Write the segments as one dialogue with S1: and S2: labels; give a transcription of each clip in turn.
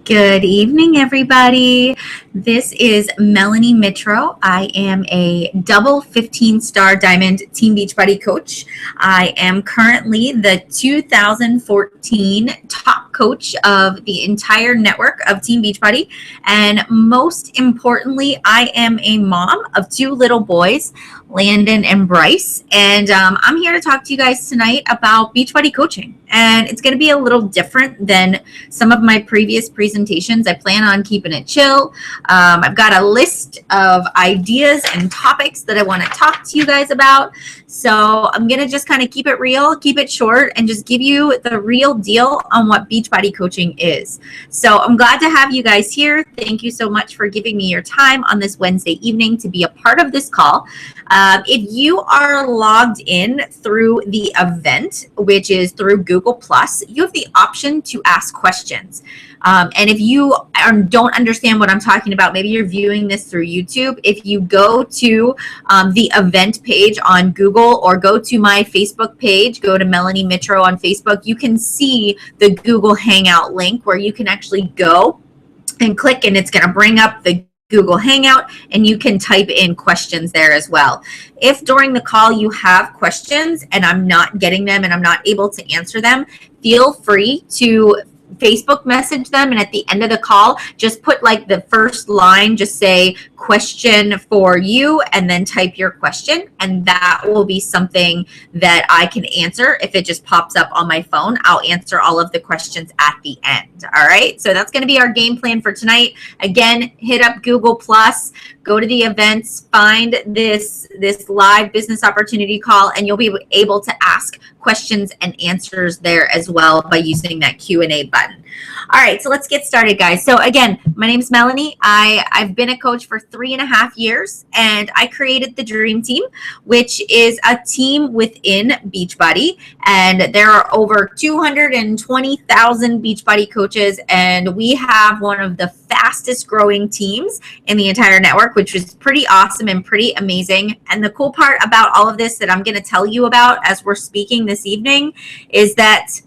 S1: Good evening, everybody. This is Melanie Mitro. I am a double 15-star Diamond Team Beachbody Coach. I am currently the 2014 top coach of the entire network of Team Beachbody. And most importantly, I am a mom of two little boys, Landon and Bryce. And I'm here to talk to you guys tonight about Beachbody coaching. And it's going to be a little different than some of my previous presentations. I plan on keeping it chill. I've got a list of ideas and topics that I want to talk to you guys about. So I'm going to just kind of keep it real, keep it short, and just give you the real deal on what Beachbody coaching is. So I'm glad to have you guys here. Thank you so much for giving me your time on this Wednesday evening to be a part of this call. If you are logged in through the event, which is through Google+, you have the option to ask questions. And if you don't understand what I'm talking about, maybe you're viewing this through YouTube, if you go to the event page on Google or go to my Facebook page, go to Melanie Mitro on Facebook, you can see the Google Hangout link where you can actually go and click, and it's going to bring up the Google Hangout, and you can type in questions there as well. If during the call you have questions and I'm not getting them and I'm not able to answer them, feel free to Facebook message them, and at the end of the call, just put like the first line, just say question for you, and then type your question, and that will be something that I can answer. If it just pops up on my phone, I'll answer all of the questions at the end. All right, so that's going to be our game plan for tonight. Again, hit up Google+, go to the events, find this live business opportunity call, and you'll be able to ask questions and answers there as well by using that Q&A button. All right, so let's get started, guys. So again, my name is Melanie. I've been a coach for 3.5 years, and I created the Dream Team, which is a team within Beachbody. And there are over 220,000 Beachbody coaches, and we have one of the fastest growing teams in the entire network, which is pretty awesome and pretty amazing. And the cool part about all of this that I'm going to tell you about as we're speaking this evening is that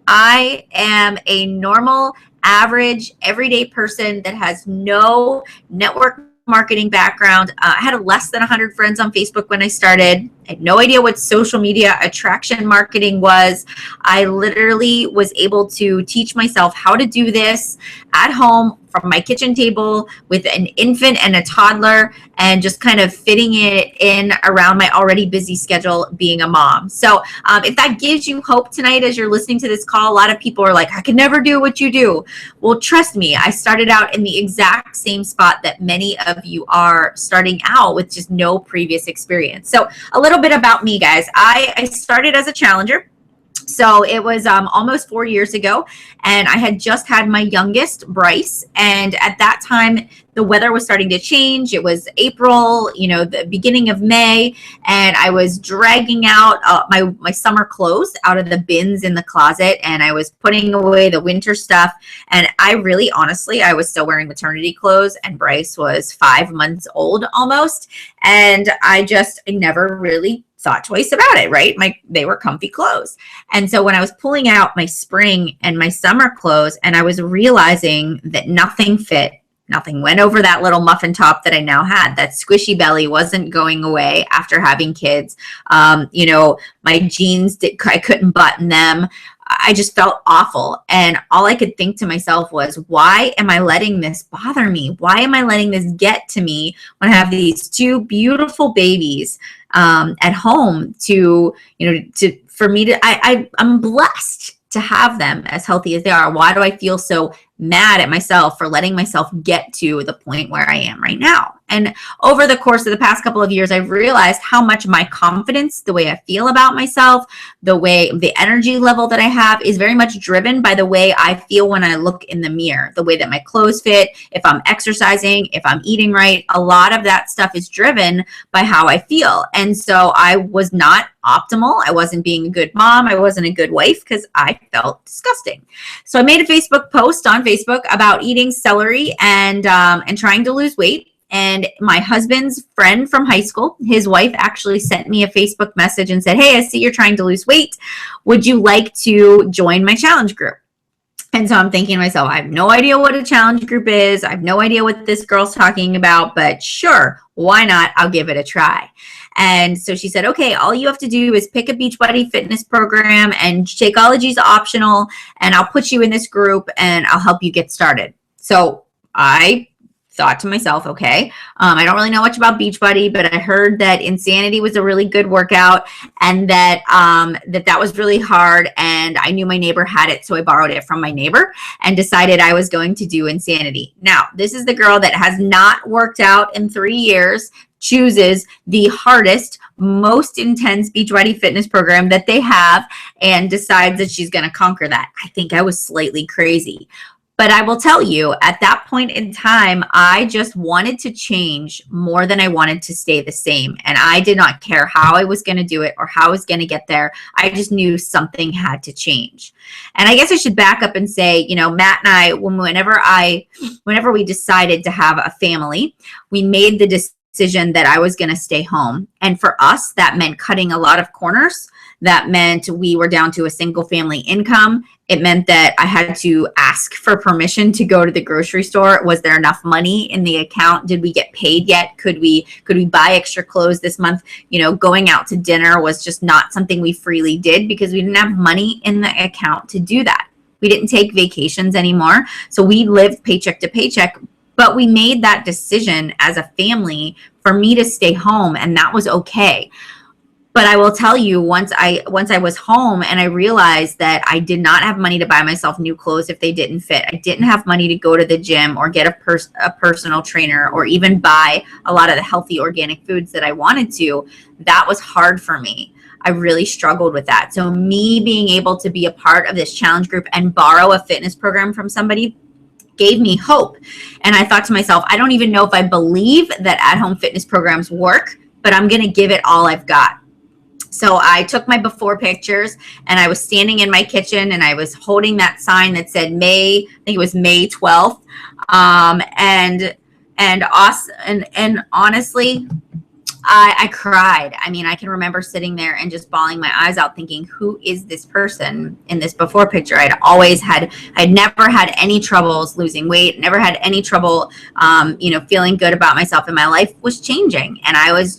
S1: I am a normal, average, everyday person that has no network marketing background. I had less than 100 friends on Facebook when I started. I had no idea what social media attraction marketing was. I literally was able to teach myself how to do this at home from my kitchen table with an infant and a toddler, and just kind of fitting it in around my already busy schedule being a mom. So if that gives you hope tonight as you're listening to this call, a lot of people are like, I could never do what you do. Well, trust me, I started out in the exact same spot that many of you are starting out with, just no previous experience. So a little bit about me, guys. I started as a challenger. So it was almost 4 years ago, and I had just had my youngest, Bryce. And at that time, the weather was starting to change. It was April, the beginning of May, and I was dragging out my summer clothes out of the bins in the closet, and I was putting away the winter stuff. And I really, honestly, I was still wearing maternity clothes, and Bryce was 5 months old almost. And I never really thought twice about it, right? They were comfy clothes. And so when I was pulling out my spring and my summer clothes, and I was realizing that nothing fit, nothing went over that little muffin top that I now had. That squishy belly wasn't going away after having kids. My jeans, I couldn't button them. I just felt awful. And all I could think to myself was, why am I letting this bother me? Why am I letting this get to me when I have these two beautiful babies at home I'm blessed to have them as healthy as they are. Why do I feel so mad at myself for letting myself get to the point where I am right now? And over the course of the past couple of years, I've realized how much my confidence, the way I feel about myself, the energy level that I have is very much driven by the way I feel when I look in the mirror, the way that my clothes fit, if I'm exercising, if I'm eating right. A lot of that stuff is driven by how I feel. And so I was not optimal. I wasn't being a good mom. I wasn't a good wife because I felt disgusting. So I made a Facebook post on Facebook about eating celery and trying to lose weight. And my husband's friend from high school, his wife actually sent me a Facebook message and said, hey, I see you're trying to lose weight. Would you like to join my challenge group? And so I'm thinking to myself, I have no idea what a challenge group is. I have no idea what this girl's talking about, but sure, why not? I'll give it a try. And so she said, okay, all you have to do is pick a Beachbody fitness program, and Shakeology is optional, and I'll put you in this group and I'll help you get started. So I thought to myself, okay, I don't really know much about Beachbody, but I heard that Insanity was a really good workout, and that that was really hard, and I knew my neighbor had it, so I borrowed it from my neighbor and decided I was going to do Insanity. Now, this is the girl that has not worked out in 3 years, chooses the hardest, most intense Beachbody fitness program that they have, and decides that she's going to conquer that. I think I was slightly crazy. But I will tell you, at that point in time, I just wanted to change more than I wanted to stay the same. And I did not care how I was going to do it or how I was going to get there. I just knew something had to change. And I guess I should back up and say, you know, Matt and I, whenever we decided to have a family, we made the decision that I was going to stay home. And for us, that meant cutting a lot of corners. That meant we were down to a single family income. It meant that I had to ask for permission to go to the grocery store. Was there enough money in the account? Did we get paid yet? Could we buy extra clothes this month? You know, going out to dinner was just not something we freely did because we didn't have money in the account to do that. We didn't take vacations anymore. So we lived paycheck to paycheck, but we made that decision as a family for me to stay home, and that was okay. But I will tell you, once I was home and I realized that I did not have money to buy myself new clothes if they didn't fit. I didn't have money to go to the gym or get a personal trainer or even buy a lot of the healthy organic foods that I wanted to. That was hard for me. I really struggled with that. So me being able to be a part of this challenge group and borrow a fitness program from somebody gave me hope. And I thought to myself, I don't even know if I believe that at-home fitness programs work, but I'm going to give it all I've got. So I took my before pictures and I was standing in my kitchen and I was holding that sign that said May 12th. And honestly, I cried. I mean, I can remember sitting there and just bawling my eyes out thinking, who is this person in this before picture? I'd never had any troubles losing weight, never had any trouble, feeling good about myself, and my life was changing. And I was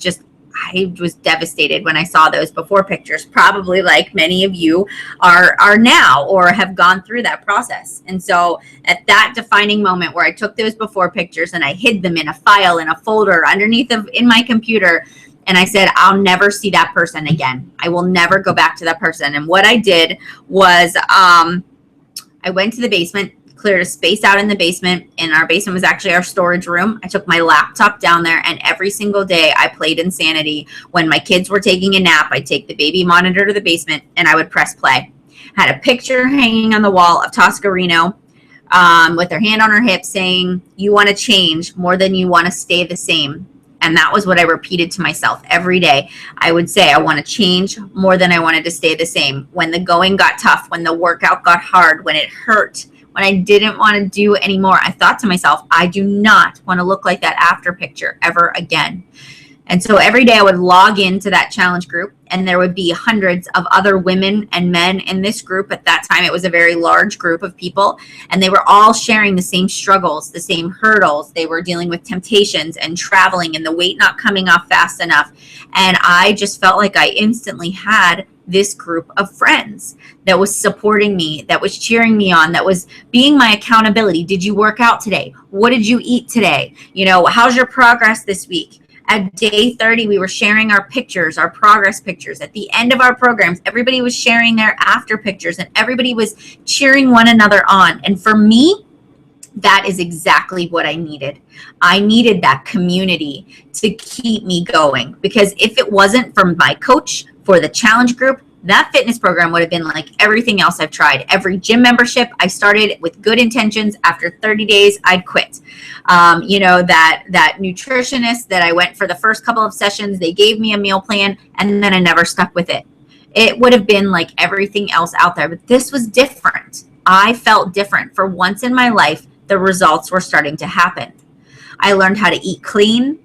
S1: devastated when I saw those before pictures, probably like many of you are now or have gone through that process. And so at that defining moment where I took those before pictures and I hid them in a file, in a folder in my computer, and I said, I'll never see that person again. I will never go back to that person. And what I did was I went to the basement, cleared a space out in the basement, and our basement was actually our storage room. I took my laptop down there, and every single day I played Insanity. When my kids were taking a nap, I'd take the baby monitor to the basement and I would press play. I had a picture hanging on the wall of Tosca Reno with her hand on her hip saying, you want to change more than you want to stay the same. And that was what I repeated to myself every day. I would say, I want to change more than I wanted to stay the same. When the going got tough, when the workout got hard, when it hurt, when I didn't want to do anymore, I thought to myself, I do not want to look like that after picture ever again. And so every day I would log into that challenge group, and there would be hundreds of other women and men in this group. At that time, it was a very large group of people, and they were all sharing the same struggles, the same hurdles. They were dealing with temptations and traveling and the weight not coming off fast enough. And I just felt like I instantly had this group of friends that was supporting me, that was cheering me on, that was being my accountability. Did you work out today? What did you eat today? How's your progress this week? At day 30, we were sharing our pictures, our progress pictures. At the end of our programs, everybody was sharing their after pictures, and everybody was cheering one another on. And for me, that is exactly what I needed. I needed that community to keep me going, because if it wasn't for my coach, for the challenge group, that fitness program would have been like everything else I've tried. Every gym membership I started with good intentions. After 30 days, I'd quit. That nutritionist that I went for the first couple of sessions, they gave me a meal plan, and then I never stuck with it. It would have been like everything else out there, but this was different. I felt different. For once in my life, the results were starting to happen. I learned how to eat clean.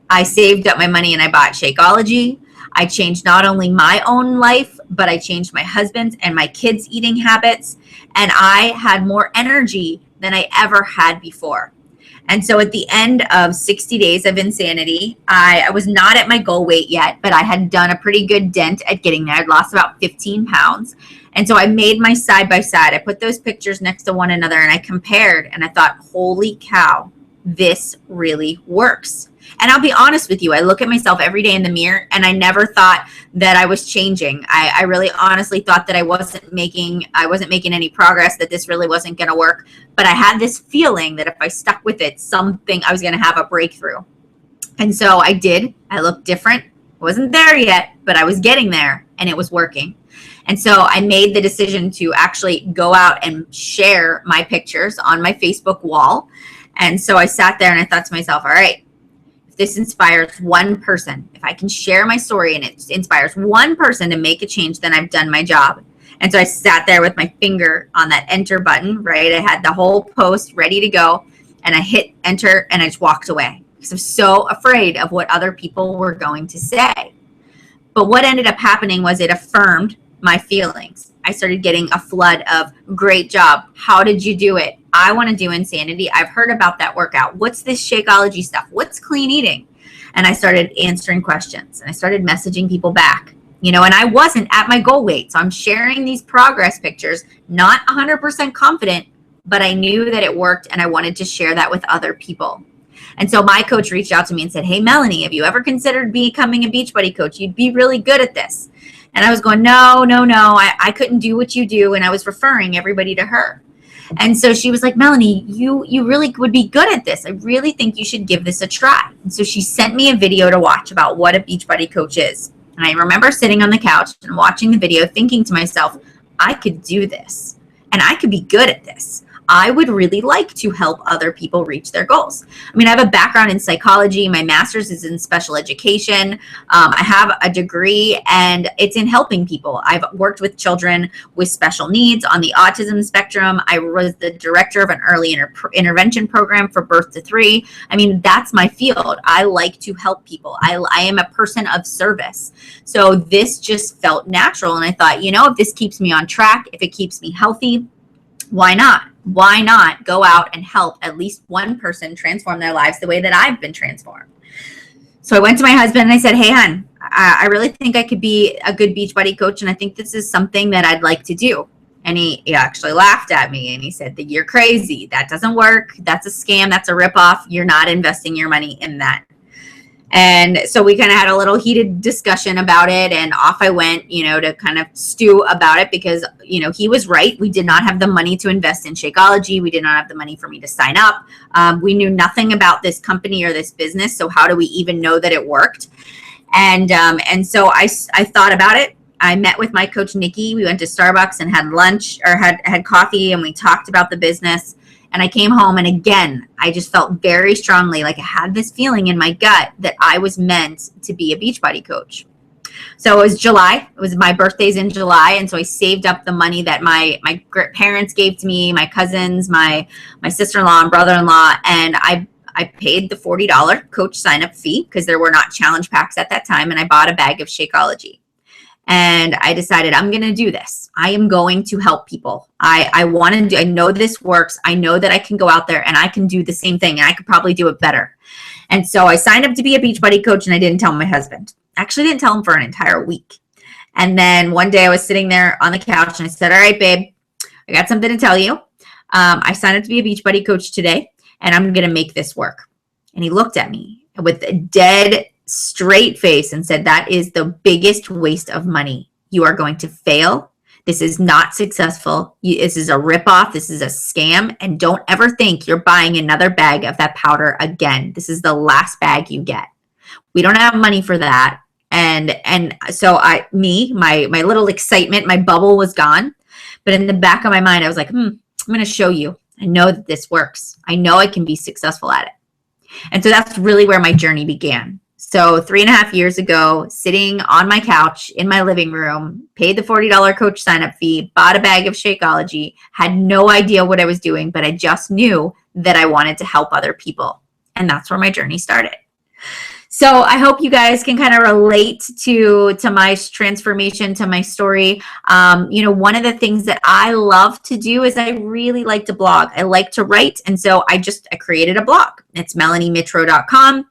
S1: I saved up my money and I bought Shakeology. I changed not only my own life, but I changed my husband's and my kids' eating habits. And I had more energy than I ever had before. And so at the end of 60 days of insanity, I was not at my goal weight yet, but I had done a pretty good dent at getting there. I'd lost about 15 pounds. And so I made my side by side. I put those pictures next to one another and I compared and I thought, holy cow, this really works. And I'll be honest with you, I look at myself every day in the mirror and I never thought that I was changing. I really honestly thought that I wasn't making any progress, that this really wasn't going to work. But I had this feeling that if I stuck with it, I was going to have a breakthrough. And so I did. I looked different. I wasn't there yet, but I was getting there and it was working. And so I made the decision to actually go out and share my pictures on my Facebook wall. And so I sat there and I thought to myself, all right, if this inspires one person, if I can share my story and it inspires one person to make a change, then I've done my job. And so I sat there with my finger on that enter button, right? I had the whole post ready to go and I hit enter and I just walked away because I'm so afraid of what other people were going to say. But what ended up happening was it affirmed my feelings. I started getting a flood of great job. How did you do it? I want to do insanity. I've heard about that workout. What's this Shakeology stuff? What's clean eating? And I started answering questions and I started messaging people back, and I wasn't at my goal weight. So I'm sharing these progress pictures, not 100% confident, but I knew that it worked and I wanted to share that with other people. And so my coach reached out to me and said, hey, Melanie, have you ever considered becoming a Beachbody coach? You'd be really good at this. And I was going, no, I couldn't do what you do. And I was referring everybody to her. And so she was like, Melanie, you really would be good at this. I really think you should give this a try. And so she sent me a video to watch about what a Beachbody coach is. And I remember sitting on the couch and watching the video thinking to myself, I could do this and I could be good at this. I would really like to help other people reach their goals. I mean, I have a background in psychology. My master's is in special education. I have a degree and it's in helping people. I've worked with children with special needs on the autism spectrum. I was the director of an early intervention program for birth to 3. I mean, that's my field. I like to help people. I am a person of service. So this just felt natural. And I thought, if this keeps me on track, if it keeps me healthy, why not? Why not go out and help at least one person transform their lives the way that I've been transformed? So I went to my husband and I said, hey, hon, I really think I could be a good Beachbody coach. And I think this is something that I'd like to do. And he actually laughed at me and he said that you're crazy. That doesn't work. That's a scam. That's a ripoff. You're not investing your money in that. And so we kind of had a little heated discussion about it and off I went, to kind of stew about it because, he was right. We did not have the money to invest in Shakeology. We did not have the money for me to sign up. We knew nothing about this company or this business. So how do we even know that it worked? And so I thought about it. I met with my coach, Nikki. We went to Starbucks and had lunch or had coffee and we talked about the business. And I came home and again, I just felt very strongly like I had this feeling in my gut that I was meant to be a Beachbody coach. So it was July. It was my birthday's in July. And so I saved up the money that my parents gave to me, my cousins, my sister-in-law and brother-in-law. And I paid the $40 coach sign-up fee because there were not challenge packs at that time. And I bought a bag of Shakeology. And I decided I'm going to do this. I am going to help people. I know this works. I know that I can go out there and I can do the same thing and I could probably do it better. And so I signed up to be a Beachbody coach and I didn't tell my husband. Actually didn't tell him for an entire week. And then one day I was sitting there on the couch and I said, all right, babe, I got something to tell you. I signed up to be a Beachbody coach today and I'm going to make this work. And he looked at me with a dead straight face and said, that is the biggest waste of money. You are going to fail. This is not successful. This is a ripoff. This is a scam. And don't ever think you're buying another bag of that powder again. This is the last bag you get. We don't have money for that. And so my little excitement, my bubble was gone. But in the back of my mind, I was like, I'm going to show you. I know that this works. I know I can be successful at it. And so that's really where my journey began. So 3.5 years ago, sitting on my couch in my living room, paid the $40 coach sign-up fee, bought a bag of Shakeology, had no idea what I was doing, but I just knew that I wanted to help other people. And that's where my journey started. So I hope you guys can kind of relate to my transformation, to my story. One of the things that I love to do is I really like to blog. I like to write. And so I created a blog. It's melaniemitro.com.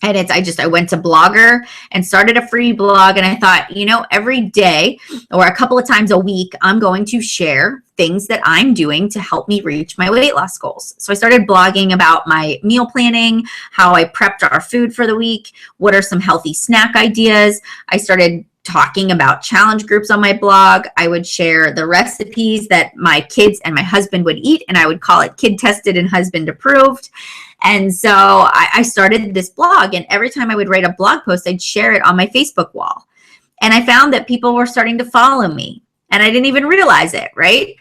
S1: And I went to Blogger and started a free blog. And I thought, every day or a couple of times a week, I'm going to share things that I'm doing to help me reach my weight loss goals. So I started blogging about my meal planning, how I prepped our food for the week, what are some healthy snack ideas. I started talking about challenge groups on my blog. I would share the recipes that my kids and my husband would eat, and I would call it kid tested and husband approved. And so I started this blog, and every time I would write a blog post, I'd share it on my Facebook wall. And I found that people were starting to follow me, and I didn't even realize it, right?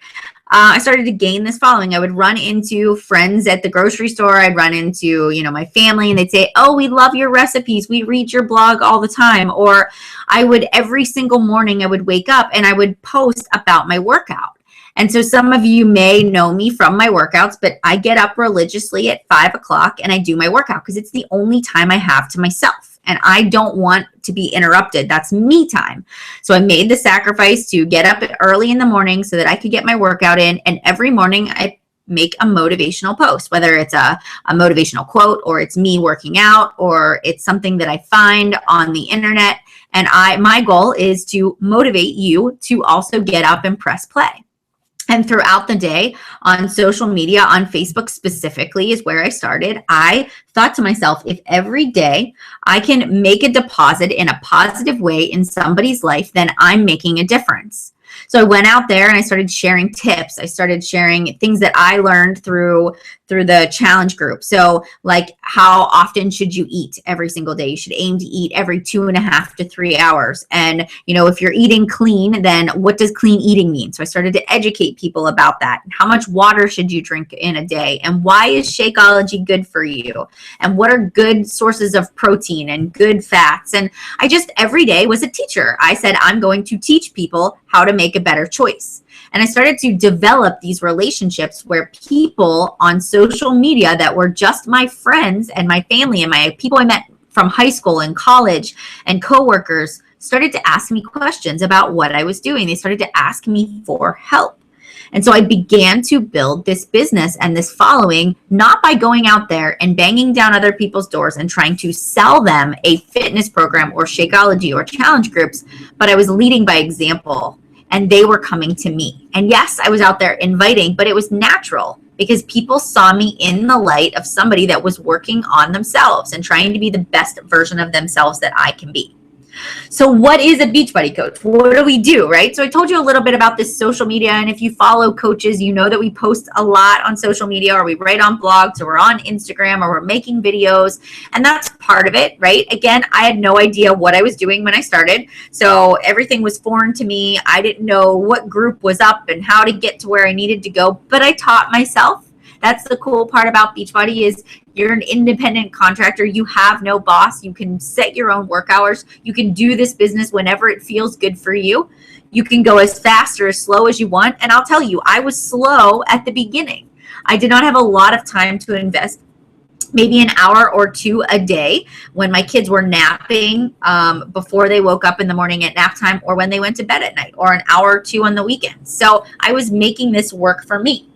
S1: I started to gain this following. I would run into friends at the grocery store. I'd run into, my family, and they'd say, "Oh, we love your recipes. We read your blog all the time." Or every single morning I would wake up and I would post about my workout. And so some of you may know me from my workouts, but I get up religiously at 5 o'clock and I do my workout because it's the only time I have to myself. And I don't want to be interrupted. That's me time. So I made the sacrifice to get up early in the morning so that I could get my workout in. And every morning I make a motivational post, whether it's a motivational quote or it's me working out or it's something that I find on the internet. And my goal is to motivate you to also get up and press play. And throughout the day on social media, on Facebook specifically is where I started. I thought to myself, if every day I can make a deposit in a positive way in somebody's life, then I'm making a difference. So I went out there and I started sharing tips. I started sharing things that I learned through the challenge group. So like, how often should you eat every single day? You should aim to eat every 2.5 to 3 hours. And, if you're eating clean, then what does clean eating mean? So I started to educate people about that. How much water should you drink in a day? And why is Shakeology good for you? And what are good sources of protein and good fats? And I just every day was a teacher. I said, I'm going to teach people how to make a better choice. And I started to develop these relationships where people on social media that were just my friends and my family and my people I met from high school and college and coworkers started to ask me questions about what I was doing. They started to ask me for help. And so I began to build this business and this following, not by going out there and banging down other people's doors and trying to sell them a fitness program or Shakeology or challenge groups, but I was leading by example. And they were coming to me. And yes, I was out there inviting, but it was natural because people saw me in the light of somebody that was working on themselves and trying to be the best version of themselves that I can be. So what is a Beachbody coach? What do we do, right? So I told you a little bit about this social media. And if you follow coaches, you know that we post a lot on social media or we write on blogs or we're on Instagram or we're making videos. And that's part of it, right? Again, I had no idea what I was doing when I started. So everything was foreign to me. I didn't know what group was up and how to get to where I needed to go, but I taught myself. That's the cool part about Beachbody is you're an independent contractor. You have no boss. You can set your own work hours. You can do this business whenever it feels good for you. You can go as fast or as slow as you want. And I'll tell you, I was slow at the beginning. I did not have a lot of time to invest. Maybe an hour or two a day when my kids were napping before they woke up in the morning at nap time or when they went to bed at night, or an hour or two on the weekends. So I was making this work for me.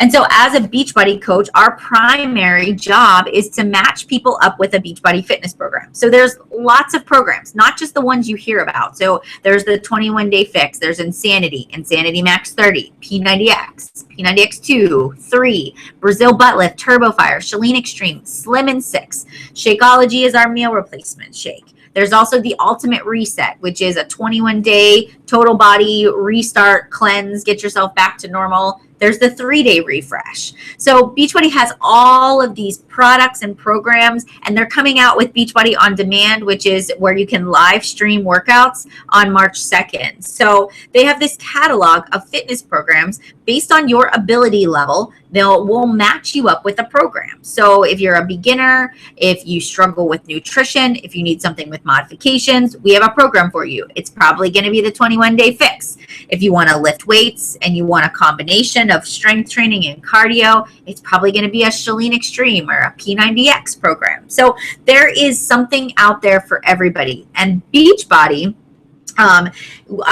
S1: And so as a Beachbody coach, our primary job is to match people up with a Beachbody fitness program. So there's lots of programs, not just the ones you hear about. So there's the 21-day fix, there's Insanity, Insanity Max 30, P90X, P90X2, 3, Brazil Butt Lift, Turbo Fire, Chalene Extreme, Slim and 6. Shakeology is our meal replacement shake. There's also the Ultimate Reset, which is a 21-day total body restart, cleanse, get yourself back to normal. There's the 3-day refresh. So Beachbody has all of these products and programs, and they're coming out with Beachbody On Demand, which is where you can live stream workouts on March 2nd. So they have this catalog of fitness programs based on your ability level. We'll match you up with a program. So if you're a beginner, if you struggle with nutrition, if you need something with modifications, we have a program for you. It's probably going to be the 21-day fix. If you want to lift weights and you want a combination combination of strength training and cardio, it's probably going to be a Shalene Extreme or a P90X program. So there is something out there for everybody. And Beachbody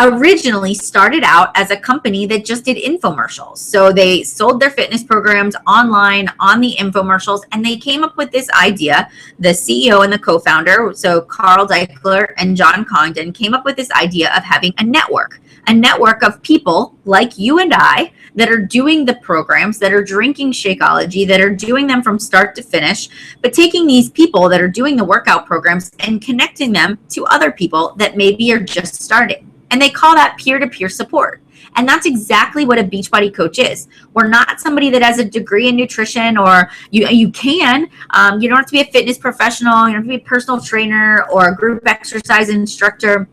S1: originally started out as a company that just did infomercials. So they sold their fitness programs online on the infomercials, and they came up with this idea. The CEO and the co-founder, so Carl Deichler and John Congdon, came up with this idea of having a network of people like you and I that are doing the programs, that are drinking Shakeology, that are doing them from start to finish, but taking these people that are doing the workout programs and connecting them to other people that maybe are just starting. And they call that peer-to-peer support. And that's exactly what a Beachbody coach is. We're not somebody that has a degree in nutrition, or you don't have to be a fitness professional, you don't have to be a personal trainer or a group exercise instructor.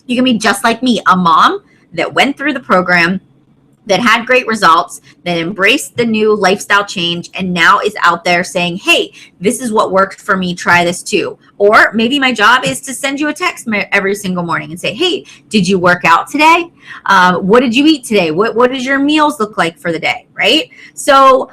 S1: You can be just like me, a mom that went through the program, that had great results, that embraced the new lifestyle change, and now is out there saying, hey, this is what worked for me, try this too. Or maybe my job is to send you a text every single morning and say, hey, did you work out today? What did you eat today? What does your meals look like for the day, right? So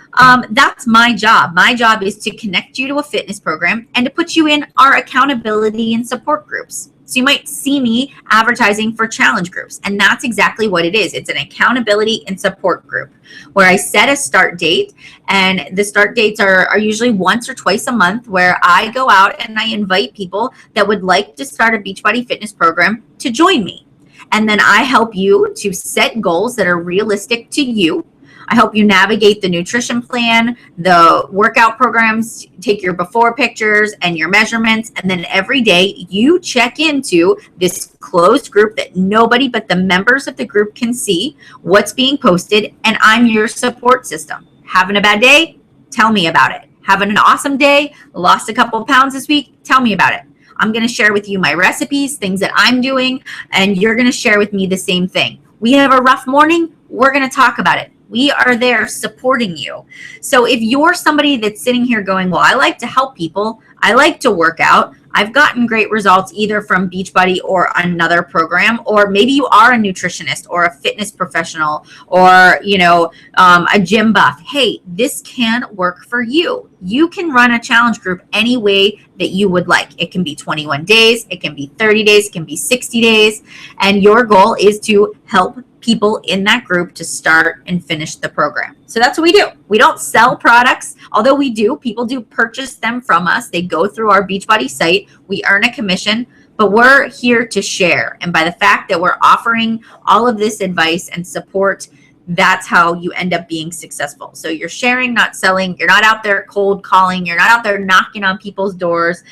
S1: that's my job. My job is to connect you to a fitness program and to put you in our accountability and support groups. So you might see me advertising for challenge groups, and that's exactly what it is. It's an accountability and support group where I set a start date, and the start dates are usually once or twice a month, where I go out and I invite people that would like to start a Beachbody fitness program to join me. And then I help you to set goals that are realistic to you. I help you navigate the nutrition plan, the workout programs, take your before pictures and your measurements. And then every day you check into this closed group that nobody but the members of the group can see what's being posted. And I'm your support system. Having a bad day? Tell me about it. Having an awesome day? Lost a couple pounds this week? Tell me about it. I'm going to share with you my recipes, things that I'm doing, and you're going to share with me the same thing. We have a rough morning? We're going to talk about it. We are there supporting you. So if you're somebody that's sitting here going, well, I like to help people, I like to work out, I've gotten great results either from Beachbody or another program, or maybe you are a nutritionist or a fitness professional or, a gym buff. Hey, this can work for you. You can run a challenge group any way that you would like. It can be 21 days, it can be 30 days, it can be 60 days. And your goal is to help people in that group to start and finish the program. So that's what we do. We don't sell products, although we do. People do purchase them from us. They go through our Beachbody site. We earn a commission, but we're here to share. And by the fact that we're offering all of this advice and support, that's how you end up being successful. So you're sharing, not selling. You're not out there cold calling. You're not out there knocking on people's doors.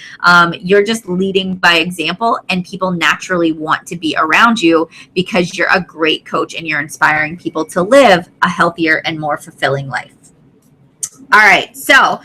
S1: You're just leading by example, and people naturally want to be around you because you're a great coach and you're inspiring people to live a healthier and more fulfilling life. All right. So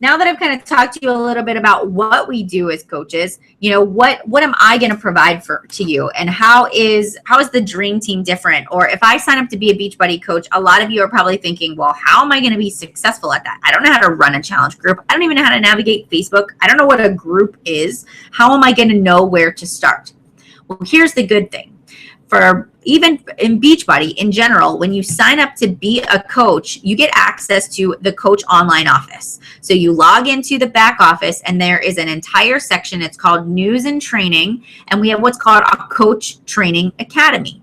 S1: now that I've kind of talked to you a little bit about what we do as coaches, what am I going to provide to you, and how is the dream team different? Or if I sign up to be a Beachbody coach, a lot of you are probably thinking, well, how am I going to be successful at that? I don't know how to run a challenge group. I don't even know how to navigate Facebook. I don't know what a group is. How am I going to know where to start? Well, here's the good thing. For even in Beachbody in general, when you sign up to be a coach, you get access to the coach online office. So you log into the back office, and there is an entire section. It's called News and Training, and we have what's called a Coach Training Academy.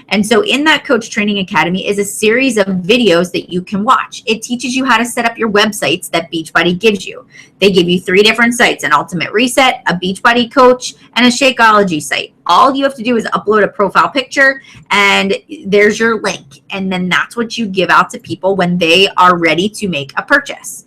S1: And so in that Coach Training Academy is a series of videos that you can watch. It teaches you how to set up your websites that Beachbody gives you. They give you 3 different sites: an Ultimate Reset, a Beachbody Coach, and a Shakeology site. All you have to do is upload a profile picture, and there's your link. And then that's what you give out to people when they are ready to make a purchase.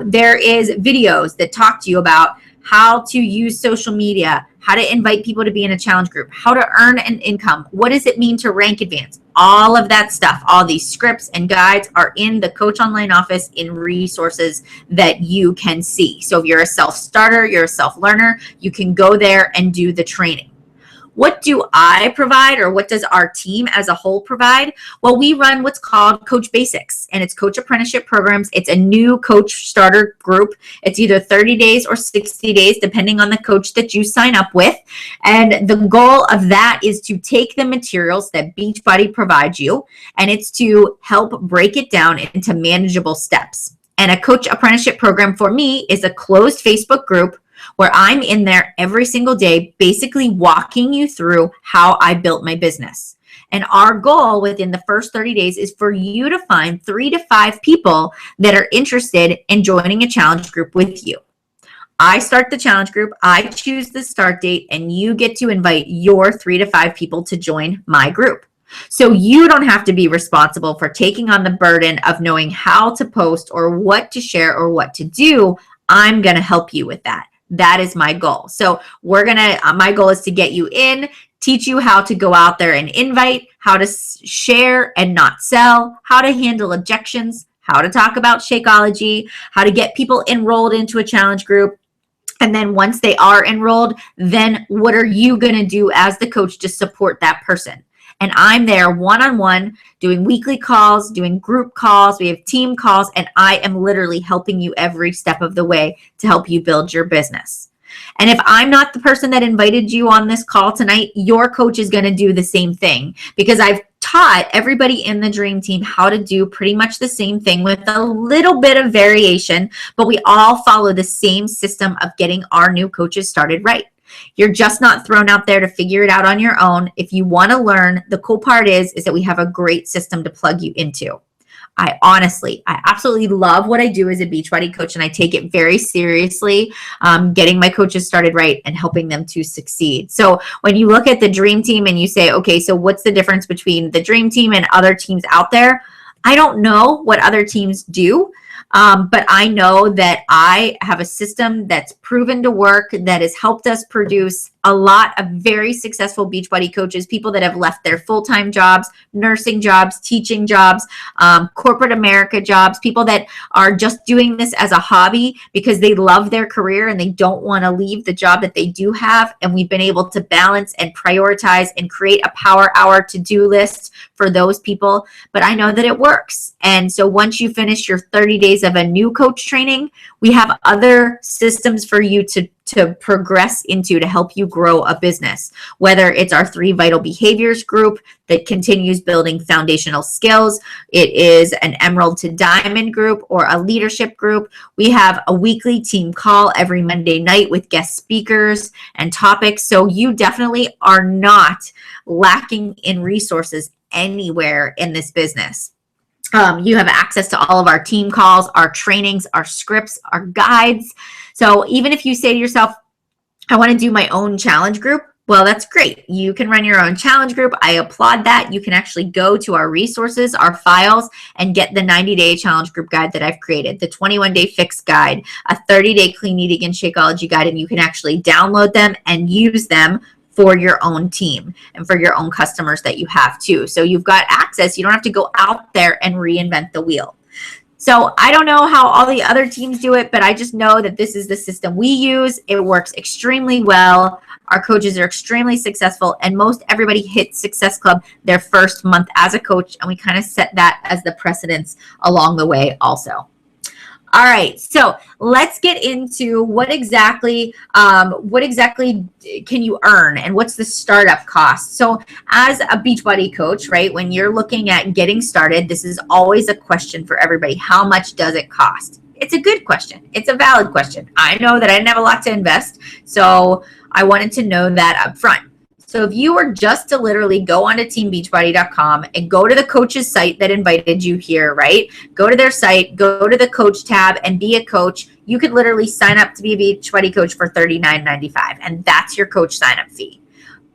S1: There is videos that talk to you about how to use social media, how to invite people to be in a challenge group, how to earn an income, what does it mean to rank advance. All of that stuff, all these scripts and guides are in the Coach Online office in resources that you can see. So if you're a self-starter, you're a self-learner, you can go there and do the training. What do I provide, or what does our team as a whole provide? Well, we run what's called Coach Basics, and it's coach apprenticeship programs. It's a new coach starter group. It's either 30 days or 60 days, depending on the coach that you sign up with. And the goal of that is to take the materials that Beachbody provides you, and it's to help break it down into manageable steps. And a coach apprenticeship program for me is a closed Facebook group where I'm in there every single day, basically walking you through how I built my business. And our goal within the first 30 days is for you to find 3 to 5 people that are interested in joining a challenge group with you. I start the challenge group, I choose the start date, and you get to invite your 3 to 5 people to join my group. So you don't have to be responsible for taking on the burden of knowing how to post or what to share or what to do. I'm going to help you with that. That is my goal. So my goal is to get you in, teach you how to go out there and invite, how to share and not sell, how to handle objections, how to talk about Shakeology, how to get people enrolled into a challenge group. And then once they are enrolled, then what are you going to do as the coach to support that person? And I'm there one-on-one doing weekly calls, doing group calls. We have team calls, and I am literally helping you every step of the way to help you build your business. And if I'm not the person that invited you on this call tonight, your coach is going to do the same thing, because I've taught everybody in the dream team how to do pretty much the same thing with a little bit of variation, but we all follow the same system of getting our new coaches started right. You're just not thrown out there to figure it out on your own. If you want to learn, the cool part is that we have a great system to plug you into. I absolutely love what I do as a Beachbody coach, and I take it very seriously, getting my coaches started right and helping them to succeed. So when you look at the dream team and you say, okay, so what's the difference between the dream team and other teams out there? I don't know what other teams do. But I know that I have a system that's proven to work, that has helped us produce a lot of very successful Beachbody coaches, people that have left their full-time jobs, nursing jobs, teaching jobs, corporate America jobs, people that are just doing this as a hobby because they love their career and they don't want to leave the job that they do have. And we've been able to balance and prioritize and create a power hour to-do list for those people. But I know that it works. And so once you finish your 30 days of a new coach training, we have other systems for you to progress into to help you grow a business, whether it's our 3 vital behaviors group that continues building foundational skills. It is an emerald to diamond group or a leadership group. We have a weekly team call every Monday night with guest speakers and topics. So you definitely are not lacking in resources anywhere in this business. You have access to all of our team calls, our trainings, our scripts, our guides. So even if you say to yourself, I want to do my own challenge group, well, that's great. You can run your own challenge group. I applaud that. You can actually go to our resources, our files, and get the 90-day challenge group guide that I've created, the 21-day fix guide, a 30-day clean eating and Shakeology guide, and you can actually download them and use them for your own team and for your own customers that you have too. So you've got access. You don't have to go out there and reinvent the wheel. So I don't know how all the other teams do it, but I just know that this is the system we use. It works extremely well. Our coaches are extremely successful, and most everybody hits Success Club their first month as a coach, and we kind of set that as the precedence along the way also. All right, so let's get into what exactly can you earn and what's the startup cost. So as a Beachbody coach, right, when you're looking at getting started, this is always a question for everybody. How much does it cost? It's a good question. It's a valid question. I know that I didn't have a lot to invest, so I wanted to know that up front. So if you were just to literally go onto teambeachbody.com and go to the coach's site that invited you here, right? Go to their site, go to the coach tab and be a coach. You could literally sign up to be a Beachbody coach for $39.95, and that's your coach sign-up fee.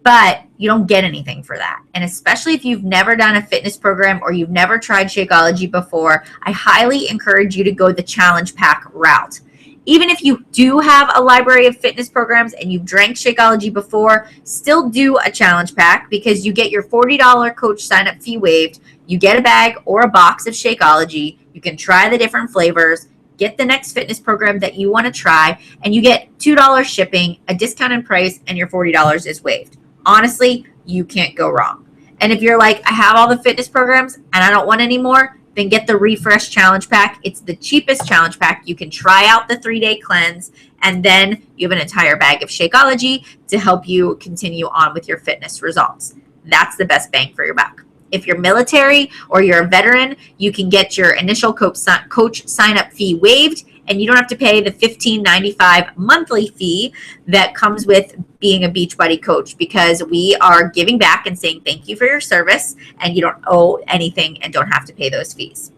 S1: But you don't get anything for that. And especially if you've never done a fitness program or you've never tried Shakeology before, I highly encourage you to go the challenge pack route. Even if you do have a library of fitness programs and you've drank Shakeology before, still do a challenge pack because you get your $40 coach sign-up fee waived. You get a bag or a box of Shakeology. You can try the different flavors, get the next fitness program that you want to try, and you get $2 shipping, a discounted price, and your $40 is waived. honestly, you can't go wrong. And if you're like, I have all the fitness programs and I don't want any more, then get the Refresh Challenge Pack. It's the cheapest challenge pack. You can try out the 3-day cleanse, and then you have an entire bag of Shakeology to help you continue on with your fitness results. That's the best bang for your buck. If you're military or you're a veteran, you can get your initial coach sign-up fee waived, and you don't have to pay the $15.95 monthly fee that comes with being a Beachbody coach, because we are giving back and saying thank you for your service, and you don't owe anything and don't have to pay those fees.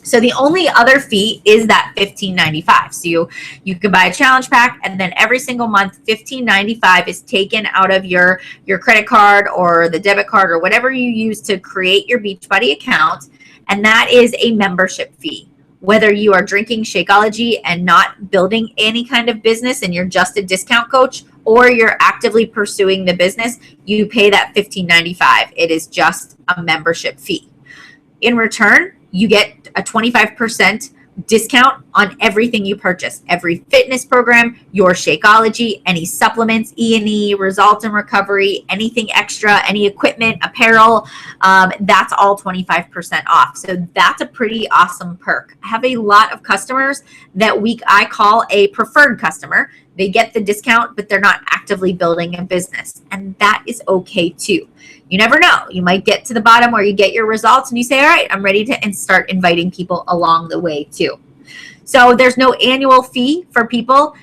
S1: So the only other fee is that $15.95. So you can buy a challenge pack, and then every single month, $15.95 is taken out of your credit card or the debit card or whatever you use to create your Beachbody account, and that is a membership fee. Whether you are drinking Shakeology and not building any kind of business and you're just a discount coach, or you're actively pursuing the business, you pay that $15.95. It is just a membership fee. In return, you get a 25% discount on everything you purchase. Every fitness program, your Shakeology, any supplements, E&E, Results and Recovery, anything extra, any equipment, apparel, that's all 25% off. So that's a pretty awesome perk. I have a lot of customers that I call a preferred customer. They get the discount, but they're not actively building a business. And that is okay too. You never know. You might get to the bottom where you get your results and you say, all right, I'm ready to start inviting people along the way too. So there's no annual fee for people.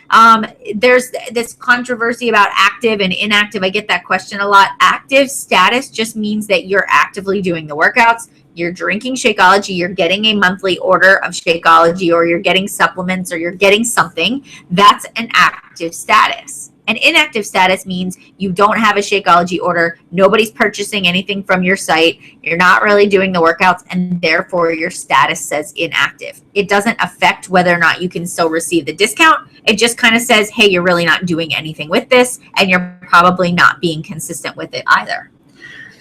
S1: There's this controversy about active and inactive. I get that question a lot. Active status just means that you're actively doing the workouts. You're drinking Shakeology, you're getting a monthly order of Shakeology, or you're getting supplements, or you're getting something. That's an active status. An inactive status means you don't have a Shakeology order, nobody's purchasing anything from your site, you're not really doing the workouts, and therefore your status says inactive. It doesn't affect whether or not you can still receive the discount. It just kind of says, hey, you're really not doing anything with this, and you're probably not being consistent with it either.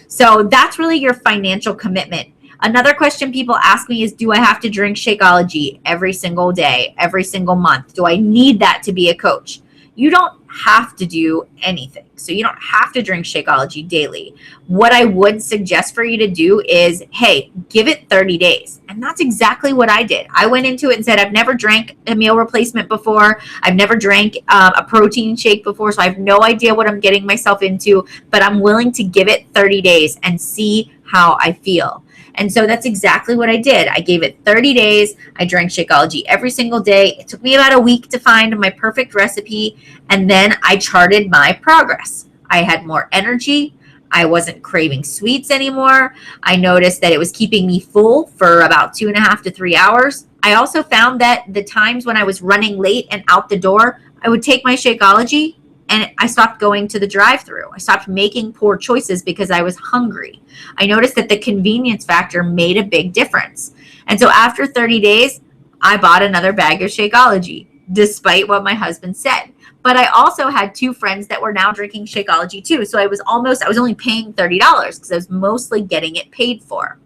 S1: So that's really your financial commitment. Another question people ask me is, do I have to drink Shakeology every single day, every single month? Do I need that to be a coach? You don't have to do anything. So you don't have to drink Shakeology daily. What I would suggest for you to do is, hey, give it 30 days. And that's exactly what I did. I went into it and said, I've never drank a meal replacement before. I've never drank a protein shake before. So I have no idea what I'm getting myself into, but I'm willing to give it 30 days and see how I feel. And so that's exactly what I did. I gave it 30 days. I drank Shakeology every single day. It took me about a week to find my perfect recipe. And then I charted my progress. I had more energy. I wasn't craving sweets anymore. I noticed that it was keeping me full for about 2.5 to 3 hours. I also found that the times when I was running late and out the door, I would take my Shakeology and I stopped going to the drive-thru. I stopped making poor choices because I was hungry. I noticed that the convenience factor made a big difference. And so after 30 days, I bought another bag of Shakeology, despite what my husband said. But I also had 2 friends that were now drinking Shakeology too. So I was only paying $30 because I was mostly getting it paid for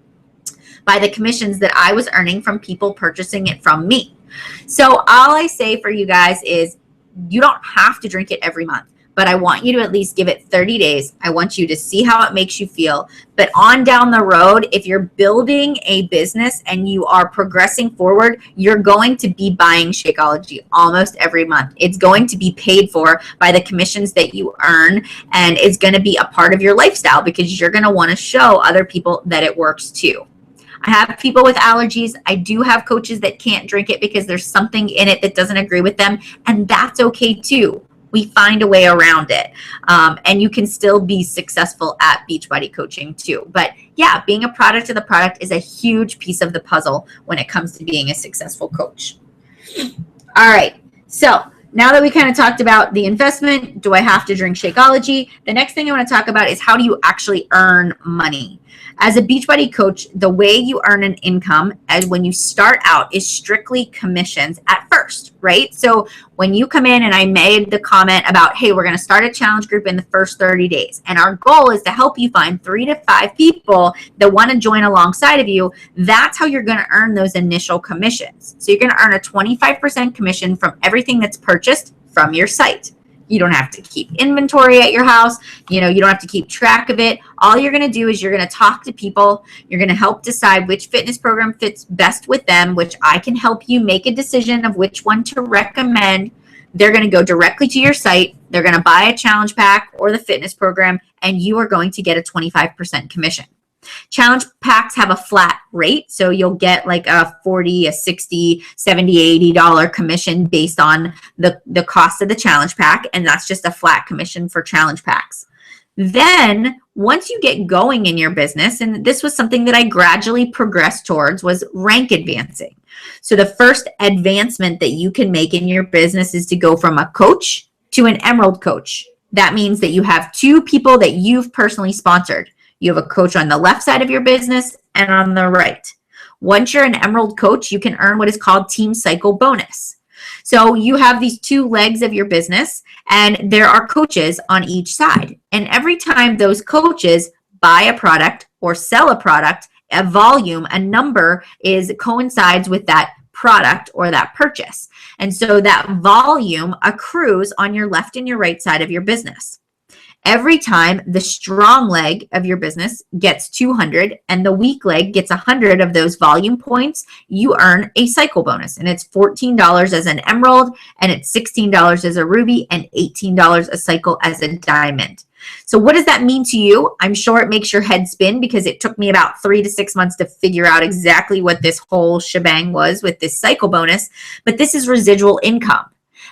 S1: by the commissions that I was earning from people purchasing it from me. So all I say for you guys is, you don't have to drink it every month, but I want you to at least give it 30 days. I want you to see how it makes you feel. But on down the road, if you're building a business and you are progressing forward, you're going to be buying Shakeology almost every month. It's going to be paid for by the commissions that you earn, and it's going to be a part of your lifestyle because you're going to want to show other people that it works too. I have people with allergies. I do have coaches that can't drink it because there's something in it that doesn't agree with them, and that's okay too. We find a way around it, and you can still be successful at Beachbody Coaching too. But yeah, being a product of the product is a huge piece of the puzzle when it comes to being a successful coach. All right, so now that we kind of talked about the investment, do I have to drink Shakeology? The next thing I want to talk about is, how do you actually earn money? As a Beachbody coach, the way you earn an income as when you start out is strictly commissions at first, right? So when you come in, and I made the comment about, hey, we're going to start a challenge group in the first 30 days. And our goal is to help you find 3 to 5 people that want to join alongside of you. That's how you're going to earn those initial commissions. So you're going to earn a 25% commission from everything that's purchased from your site. You don't have to keep inventory at your house. You know, you don't have to keep track of it. All you're going to do is you're going to talk to people. You're going to help decide which fitness program fits best with them, which I can help you make a decision of which one to recommend. They're going to go directly to your site. They're going to buy a challenge pack or the fitness program, and you are going to get a 25% commission. Challenge packs have a flat rate, so you'll get like a $40, a $60, $70, $80 commission based on the cost of the challenge pack, and that's just a flat commission for challenge packs. Then once you get going in your business, and this was something that I gradually progressed towards, was rank advancing. So the first advancement that you can make in your business is to go from a coach to an emerald coach. That means that you have two people that you've personally sponsored. You have a coach on the left side of your business and on the right. Once you're an emerald coach, you can earn what is called Team Cycle bonus. So you have these two legs of your business, and there are coaches on each side. And every time those coaches buy a product or sell a product, a volume, a number coincides with that product or that purchase. And so that volume accrues on your left and your right side of your business. Every time the strong leg of your business gets 200 and the weak leg gets 100 of those volume points, you earn a cycle bonus. And it's $14 as an emerald, and it's $16 as a ruby, and $18 a cycle as a diamond. So what does that mean to you? I'm sure it makes your head spin, because it took me about 3 to 6 months to figure out exactly what this whole shebang was with this cycle bonus. But this is residual income.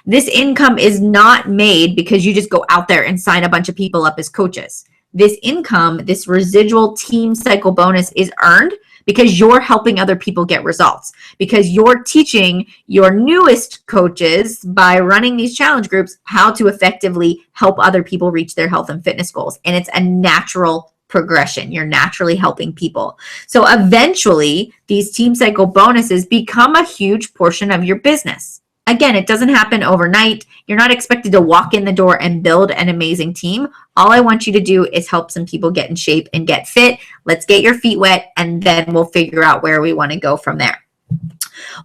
S1: This income is not made because you just go out there and sign a bunch of people up as coaches. This income, this residual team cycle bonus, is earned because you're helping other people get results, because you're teaching your newest coaches by running these challenge groups how to effectively help other people reach their health and fitness goals. And it's a natural progression. You're naturally helping people. So eventually, these team cycle bonuses become a huge portion of your business. Again, it doesn't happen overnight. You're not expected to walk in the door and build an amazing team. All I want you to do is help some people get in shape and get fit. Let's get your feet wet, and then we'll figure out where we want to go from there.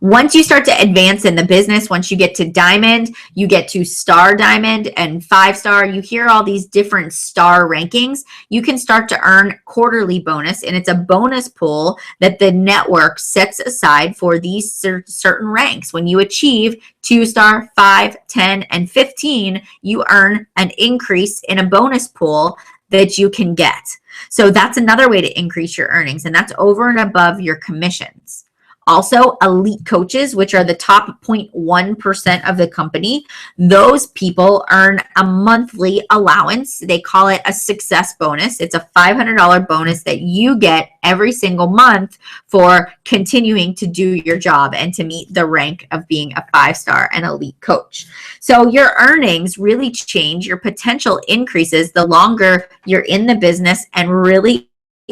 S1: Once you start to advance in the business, once you get to diamond, you get to star diamond and 5-star. You hear all these different star rankings. You can start to earn quarterly bonus, and it's a bonus pool that the network sets aside for these certain ranks. When you achieve 2-star, 5, 10, and 15, you earn an increase in a bonus pool that you can get. So that's another way to increase your earnings, and that's over and above your commissions. Also, elite coaches, which are the top 0.1% of the company, those people earn a monthly allowance. They call it a success bonus. It's a $500 bonus that you get every single month for continuing to do your job and to meet the rank of being a 5-star and elite coach. So your earnings really change. Your potential increases the longer you're in the business and really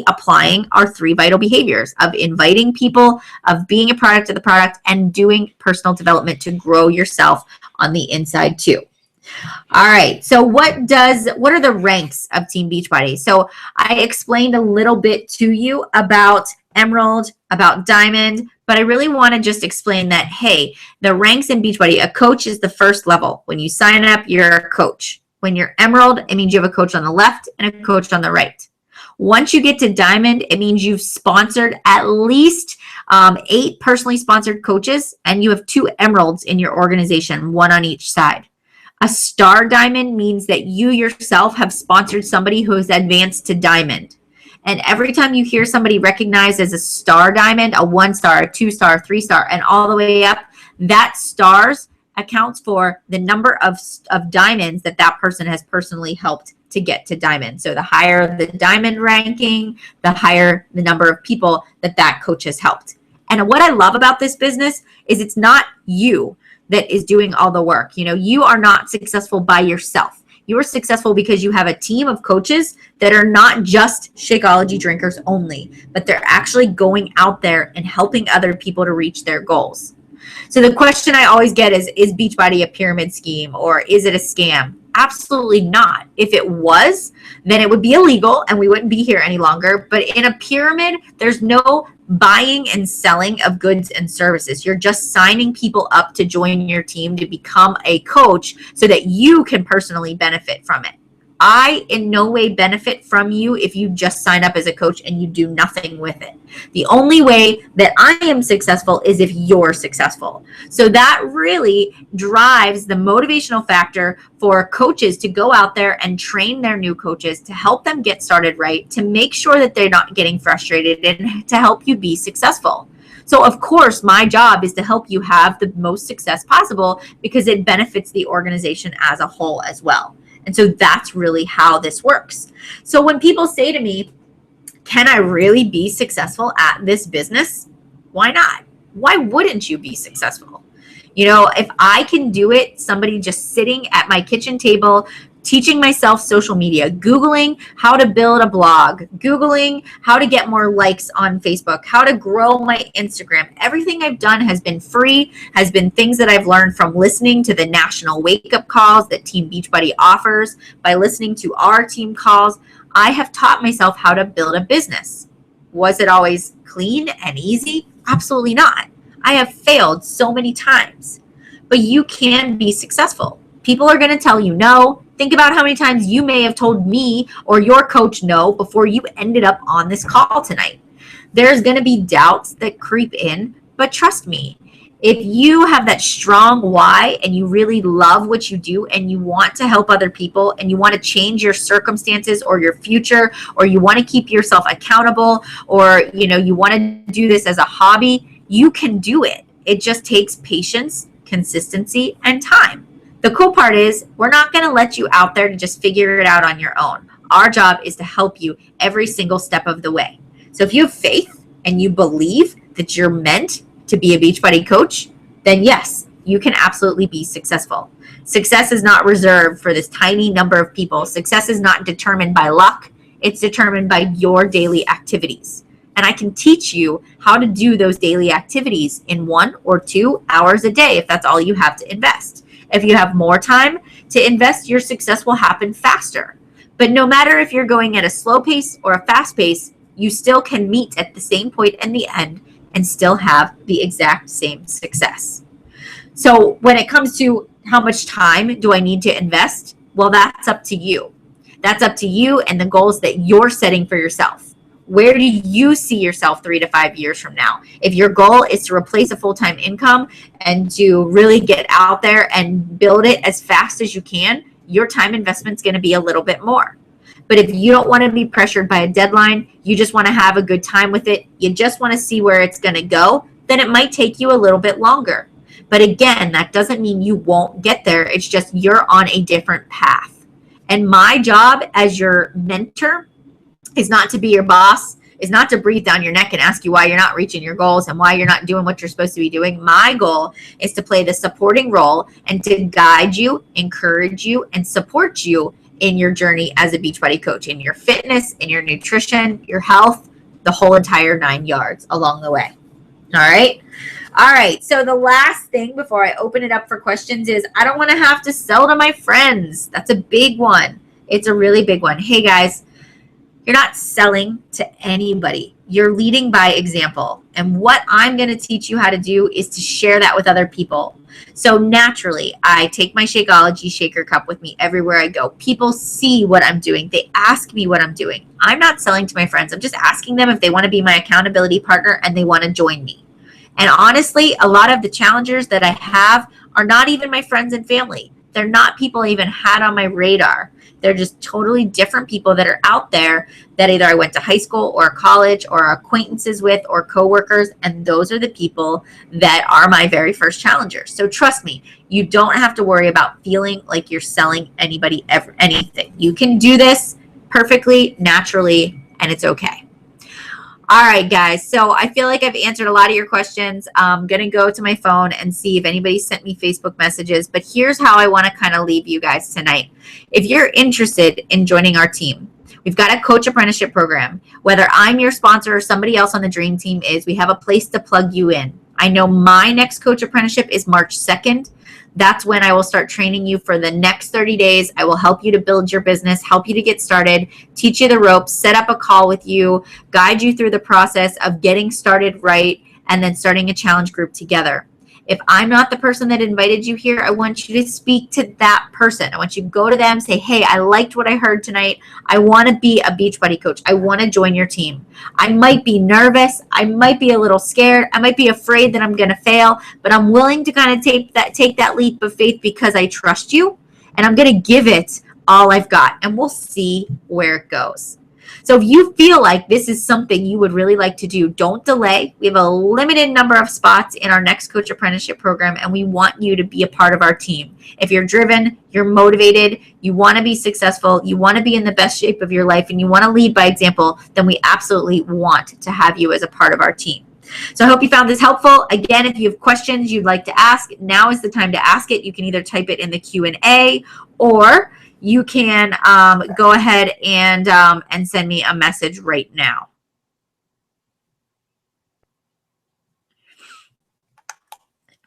S1: applying our 3 vital behaviors of inviting people, of being a product of the product, and doing personal development to grow yourself on the inside too. All right, so what are the ranks of Team Beachbody? So I explained a little bit to you about emerald, about diamond, but I really want to just explain that, hey, the ranks in Beachbody, a coach is the first level. When you sign up, you're a coach. When you're emerald, it means you have a coach on the left and a coach on the right. Once you get to diamond, it means you've sponsored at least 8 personally sponsored coaches, and you have 2 emeralds in your organization, 1 on each side. A star diamond means that you yourself have sponsored somebody who has advanced to diamond. And every time you hear somebody recognized as a star diamond, a 1-star, a 2-star, 3-star, and all the way up, that stars accounts for the number of diamonds that person has personally helped to get to diamond. So the higher the diamond ranking, the higher the number of people that coach has helped. And what I love about this business is it's not you that is doing all the work. You know, you are not successful by yourself. You are successful because you have a team of coaches that are not just Shakeology drinkers only, but they're actually going out there and helping other people to reach their goals. So the question I always get is Beachbody a pyramid scheme, or is it a scam? Absolutely not. If it was, then it would be illegal and we wouldn't be here any longer. But in a pyramid, there's no buying and selling of goods and services. You're just signing people up to join your team to become a coach so that you can personally benefit from it. I in no way benefit from you if you just sign up as a coach and you do nothing with it. The only way that I am successful is if you're successful. So that really drives the motivational factor for coaches to go out there and train their new coaches to help them get started right, to make sure that they're not getting frustrated, and to help you be successful. So of course, my job is to help you have the most success possible because it benefits the organization as a whole as well. And so that's really how this works. So when people say to me, can I really be successful at this business? Why not? Why wouldn't you be successful? You know, if I can do it, somebody just sitting at my kitchen table, teaching myself social media, Googling how to build a blog, Googling how to get more likes on Facebook, how to grow my Instagram. Everything I've done has been free, has been things that I've learned from listening to the national wake-up calls that Team Beachbody offers, by listening to our team calls. I have taught myself how to build a business. Was it always clean and easy? Absolutely not. I have failed so many times, but you can be successful. People are going to tell you no. Think about how many times you may have told me or your coach no before you ended up on this call tonight. There's going to be doubts that creep in, but trust me, if you have that strong why and you really love what you do and you want to help other people and you want to change your circumstances or your future, or you want to keep yourself accountable, or you want to do this as a hobby, you can do it. It just takes patience, consistency, and time. The cool part is we're not going to let you out there to just figure it out on your own. Our job is to help you every single step of the way. So if you have faith and you believe that you're meant to be a Beachbody coach, then yes, you can absolutely be successful. Success is not reserved for this tiny number of people. Success is not determined by luck. It's determined by your daily activities. And I can teach you how to do those daily activities in 1 or 2 hours a day if that's all you have to invest. If you have more time to invest, your success will happen faster. But no matter if you're going at a slow pace or a fast pace, you still can meet at the same point in the end and still have the exact same success. So when it comes to how much time do I need to invest, well, that's up to you. That's up to you and the goals that you're setting for yourself. Where do you see yourself 3 to 5 years from now? If your goal is to replace a full-time income and to really get out there and build it as fast as you can, your time investment is going to be a little bit more. But if you don't want to be pressured by a deadline, you just want to have a good time with it, you just want to see where it's going to go, then it might take you a little bit longer. But again, that doesn't mean you won't get there. It's just you're on a different path. And my job as your mentor is not to be your boss, is not to breathe down your neck and ask you why you're not reaching your goals and why you're not doing what you're supposed to be doing. My goal is to play the supporting role and to guide you, encourage you, and support you in your journey as a Beachbody coach, in your fitness, in your nutrition, your health, the whole entire 9 yards along the way. All right. All right. So the last thing before I open it up for questions is I don't want to have to sell to my friends. That's a big one. It's a really big one. Hey guys, you're not selling to anybody. You're leading by example. And what I'm going to teach you how to do is to share that with other people. So naturally, I take my Shakeology shaker cup with me everywhere I go. People see what I'm doing. They ask me what I'm doing. I'm not selling to my friends. I'm just asking them if they want to be my accountability partner and they want to join me. And honestly, a lot of the challengers that I have are not even my friends and family. They're not people I even had on my radar. They're just totally different people that are out there that either I went to high school or college or are acquaintances with or coworkers. And those are the people that are my very first challengers. So trust me, you don't have to worry about feeling like you're selling anybody anything. You can do this perfectly, naturally, and it's okay. All right, guys. So I feel like I've answered a lot of your questions. I'm going to go to my phone and see if anybody sent me Facebook messages. But here's how I want to kind of leave you guys tonight. If you're interested in joining our team, we've got a coach apprenticeship program. Whether I'm your sponsor or somebody else on the dream team is, we have a place to plug you in. I know my next coach apprenticeship is March 2nd. That's when I will start training you for the next 30 days. I will help you to build your business, help you to get started, teach you the ropes, set up a call with you, guide you through the process of getting started right, and then starting a challenge group together. If I'm not the person that invited you here, I want you to speak to that person. I want you to go to them, say, hey, I liked what I heard tonight. I want to be a Beachbody coach. I want to join your team. I might be nervous. I might be a little scared. I might be afraid that I'm going to fail, but I'm willing to kind of take that leap of faith because I trust you, and I'm going to give it all I've got, and we'll see where it goes. So if you feel like this is something you would really like to do, don't delay. We have a limited number of spots in our next coach apprenticeship program, and we want you to be a part of our team. If you're driven, you're motivated, you want to be successful, you want to be in the best shape of your life, and you want to lead by example, then we absolutely want to have you as a part of our team. So I hope you found this helpful. Again, if you have questions you'd like to ask, now is the time to ask it. You can either type it in the Q&A, or you can go ahead and send me a message right now.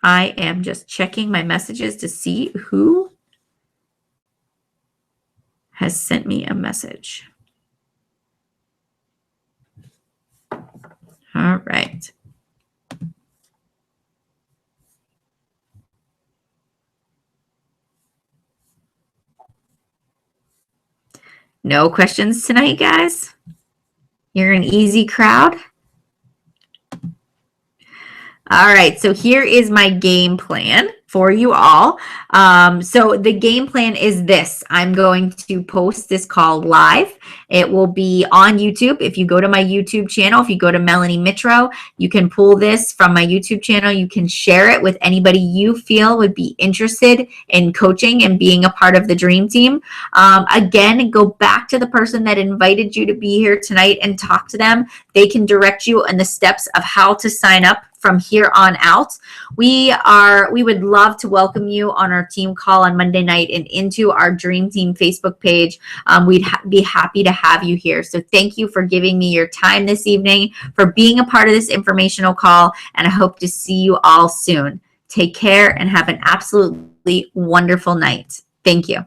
S1: I am just checking my messages to see who has sent me a message. All right. No questions tonight, guys? You're an easy crowd? All right, so here is my game plan for you all. So the game plan is this. I'm going to post this call live. It will be on YouTube. If you go to my YouTube channel, if you go to Melanie Mitro, you can pull this from my YouTube channel. You can share it with anybody you feel would be interested in coaching and being a part of the dream team. Again, go back to the person that invited you to be here tonight and talk to them. They can direct you in the steps of how to sign up from here on out. We would love to welcome you on our team call on Monday night and into our Dream Team Facebook page. We'd be happy to have you here. So thank you for giving me your time this evening, for being a part of this informational call, and I hope to see you all soon. Take care and have an absolutely wonderful night. Thank you.